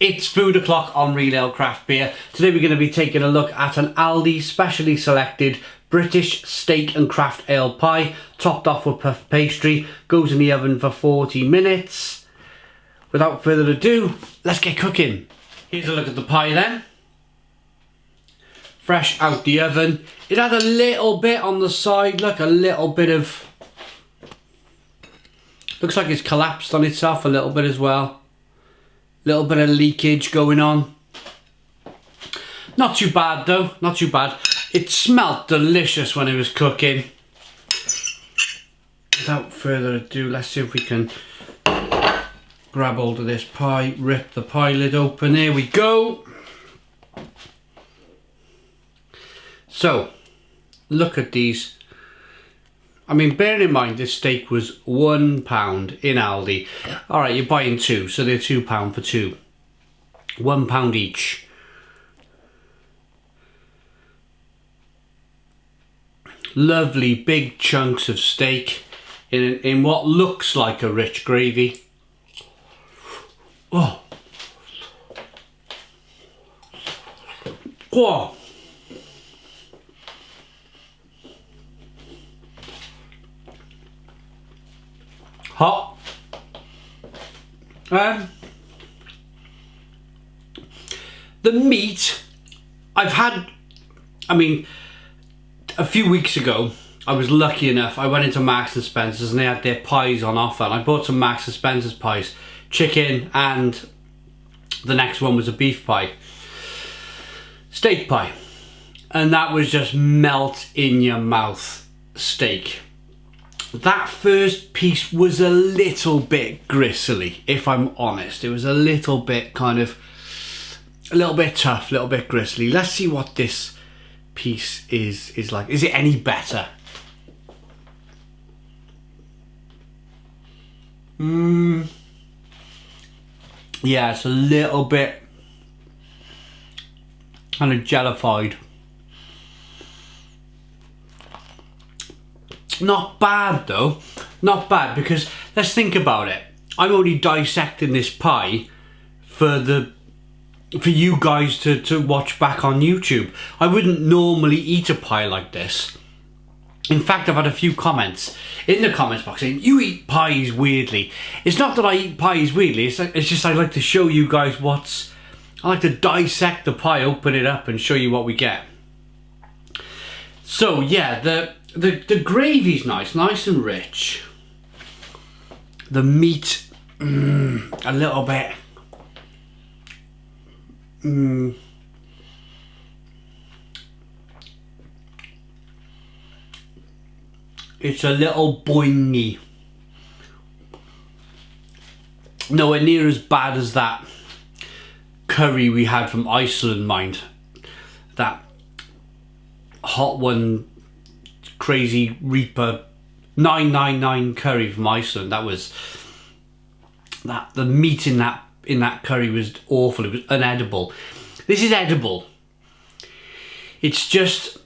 It's food o'clock on Real Ale Craft Beer. Today we're going to be taking a look at an Aldi specially selected British steak and craft ale pie, topped off with puff pastry, goes in the oven for 40 minutes. Without further ado, let's get cooking. Here's a look at the pie then. Fresh out the oven. It had a little bit on the side, look, a little bit of... Looks like it's collapsed on itself a little bit as well. Little bit of leakage going on. Not too bad though, not too bad. It smelled delicious when it was cooking. Without further ado, let's see if we can grab hold of this pie, rip the pie lid open. There we go. So, look at these. I mean, bearing in mind this steak was £1 in Aldi. Alright, you're buying two, so they're £2 for two. £1 each. Lovely big chunks of steak in what looks like a rich gravy. Oh. Whoa. Hot. The meat, I've had, I mean, a few weeks ago, I was lucky enough, I went into Marks and Spencer's and they had their pies on offer, and I bought some Marks and Spencer's pies, chicken, and the next one was a beef pie, steak pie, and that was just melt in your mouth steak. That first piece was a little bit gristly, if I'm honest. It was a little bit kind of, a little bit tough, a little bit gristly. Let's see what this piece is like. Is it any better? Yeah, it's a little bit kind of jellified. Not bad though, not bad, because let's think about it. I'm only dissecting this pie for you guys to watch back on YouTube. I wouldn't normally eat a pie like this. In fact, I've had a few comments in the comments box saying, you eat pies weirdly. It's not that I eat pies weirdly, it's just I like to show you guys I like to dissect the pie, open it up and show you what we get. So yeah, the gravy's nice and rich. The meat, a little bit. It's a little boingy. Nowhere near as bad as that curry we had from Iceland, mind. That hot one, Crazy Reaper 999 curry from Iceland. That was the meat in that curry was awful. It was unedible. This is edible. It's just,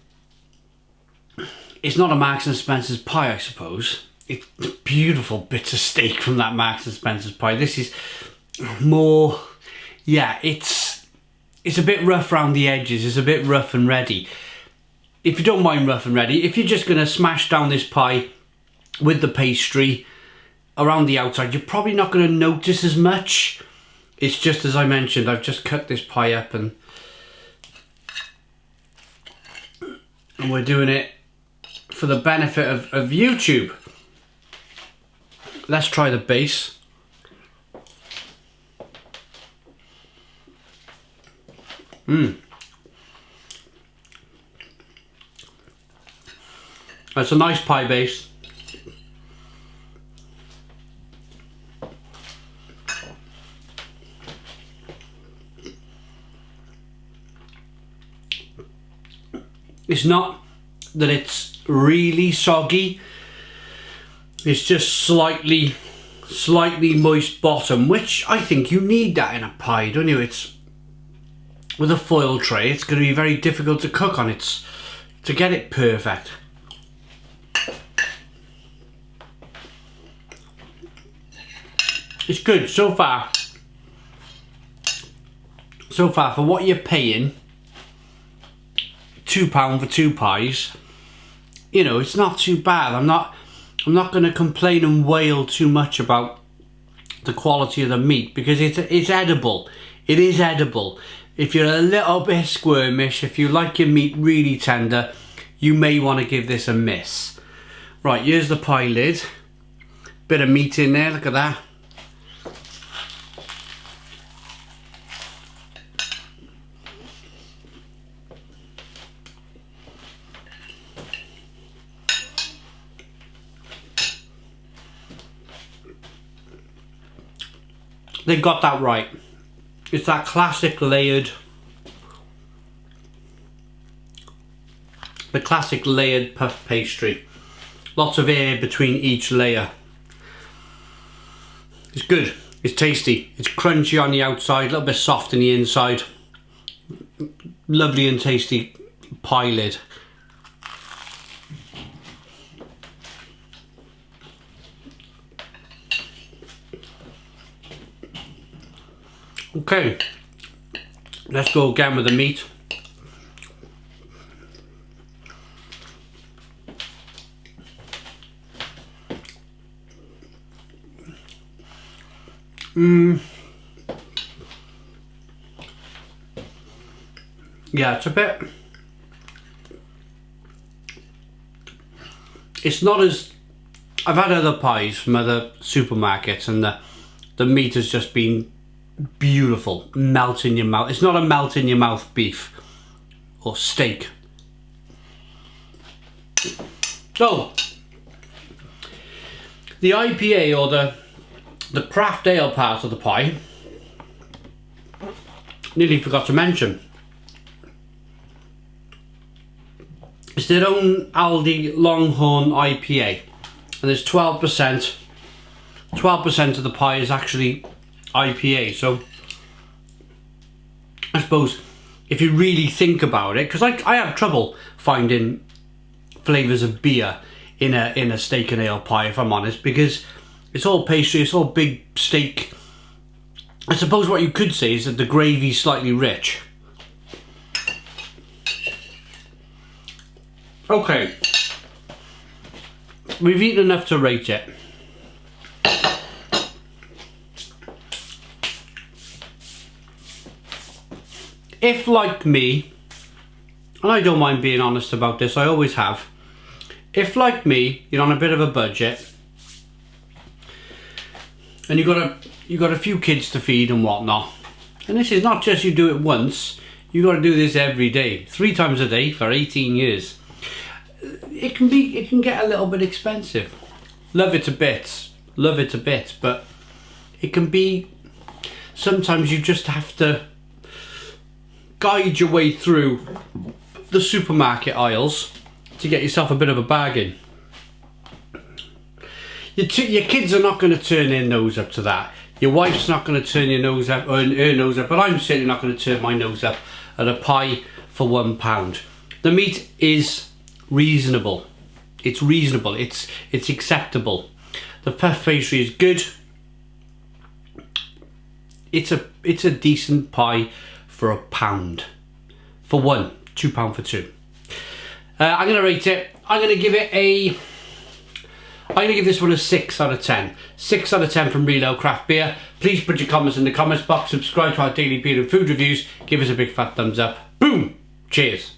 it's not a Marks and Spencer's pie, I suppose. It's beautiful bits of steak from that Marks and Spencer's pie. This is more, yeah, it's a bit rough around the edges. It's a bit rough and ready. If you don't mind rough and ready, if you're just going to smash down this pie with the pastry around the outside, you're probably not going to notice as much. It's just as I mentioned, I've just cut this pie up and we're doing it for the benefit of YouTube. Let's try the base. It's a nice pie base. It's not that it's really soggy. It's just slightly moist bottom, which I think you need that in a pie, don't you? It's with a foil tray, it's going to be very difficult to cook on it to get it perfect. It's good so far. so far for what you're paying, £2 for 2 pies, you know, it's not too bad. I'm not going to complain and wail too much about the quality of the meat, because it's edible. It is edible. If you're a little bit squirmish, if you like your meat really tender, you may want to give this a miss. Right, here's the pie lid. Bit of meat in there, look at that. They got that right. It's that classic layered, the classic layered puff pastry. Lots of air between each layer. It's good, it's tasty, it's crunchy on the outside, a little bit soft in the inside. Lovely and tasty pie lid. Okay, let's go again with the meat. Yeah, it's a bit, it's not as, I've had other pies from other supermarkets and the meat has just been beautiful, melt in your mouth. It's not a melt in your mouth beef or steak. So the IPA, or the craft ale part of the pie, nearly forgot to mention, it's their own Aldi Longhorn IPA, and there's 12%. 12% of the pie is actually IPA. So I suppose if you really think about it, because I have trouble finding flavours of beer in a steak and ale pie, if I'm honest, because it's all pastry, it's all big steak. I suppose what you could say is that the gravy's slightly rich. Okay, we've eaten enough to rate it. If, like me, and I don't mind being honest about this, I always have, if, like me, you're on a bit of a budget and you got a few kids to feed and whatnot, and this is not just you do it once, you got to do this every day, 3 times a day for 18 years. It can get a little bit expensive. Love it to bits, but it can be, sometimes you just have to guide your way through the supermarket aisles to get yourself a bit of a bargain. Your kids are not going to turn their nose up to that. Your wife's not going to turn her nose up, but I'm certainly not going to turn my nose up at a pie for £1. The meat is reasonable. It's reasonable. It's acceptable. The puff pastry is good. It's a decent pie for £1. For one, £2 for 2. I'm going to rate it. I'm going to give this one a 6 out of 10. 6 out of 10 from Real Ale Craft Beer. Please put your comments in the comments box. Subscribe to our daily beer and food reviews. Give us a big fat thumbs up. Boom! Cheers.